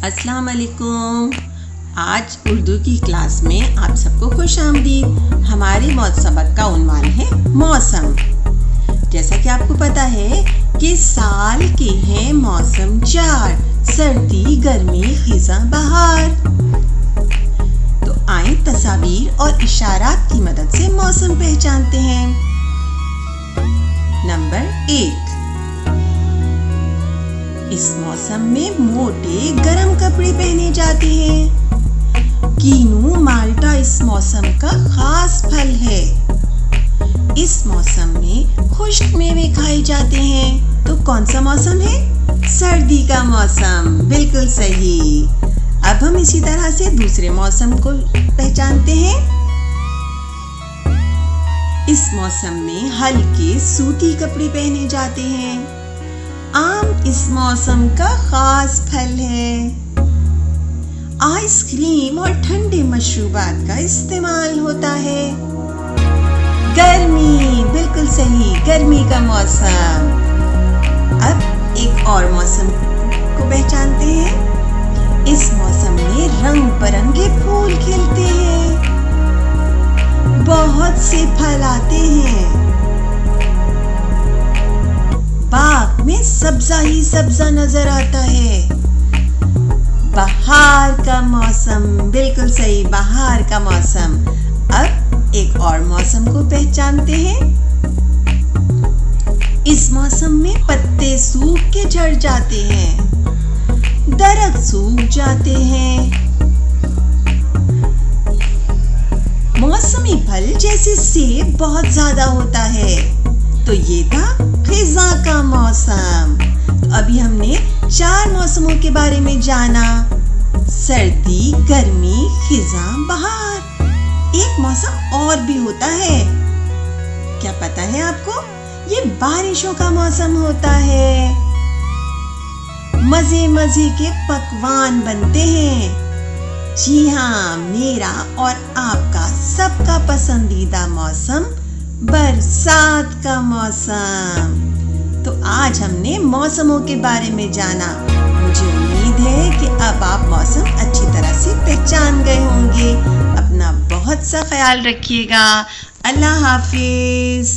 अस्सलाम वालेकुम। आज उर्दू की क्लास में आप सबको खुशामदीद। हमारी मौत सबक का उन्वान है मौसम। जैसा कि आपको पता है कि साल के हैं मौसम चार, सर्दी, गर्मी, खिज़ां, बहार। तो आए तस्वीर और इशारात की मदद से मौसम पहचानते हैं। नंबर 1, इस मौसम में मोटे गरम कपड़े पहने जाते हैं। कीनू माल्टा इस मौसम का खास फल है। इस मौसम में खुश्क मेवे खाए जाते हैं। तो कौन सा मौसम है? सर्दी का मौसम। बिल्कुल सही। अब हम इसी तरह से दूसरे मौसम को पहचानते हैं। इस मौसम में हल्के सूती कपड़े पहने जाते हैं। आम इस मौसम का खास फल है। आइसक्रीम और ठंडे मशरूबात का इस्तेमाल होता है। गर्मी, बिल्कुल सही, गर्मी का मौसम। अब एक और मौसम को पहचानते हैं। इस मौसम में रंग बिरंगे फूल खिलते हैं। बहुत से फल आते हैं। बाग में सब्जा ही सब्जा नजर आता है। बहार का मौसम, बिल्कुल सही, बहार का मौसम। अब एक और मौसम को पहचानते हैं। इस मौसम में पत्ते सूख के झड़ जाते हैं, दरख्त सूख जाते हैं। मौसमी फल जैसे सेब बहुत ज्यादा होता है। तो ये था खिज़ां का मौसम। तो अभी हमने 4 मौसमों के बारे में जाना। सर्दी, गर्मी, खिज़ां, बहार। एक मौसम और भी होता है। क्या पता है आपको? ये बारिशों का मौसम होता है। मजे मजे के पकवान बनते हैं। जी हाँ, मेरा और आपका सबका पसंदीदा मौसम बरसात का मौसम। तो आज हमने मौसमों के बारे में जाना। मुझे उम्मीद है कि अब आप मौसम अच्छी तरह से पहचान गए होंगे। अपना बहुत सा ख्याल रखिएगा। अल्लाह हाफिज।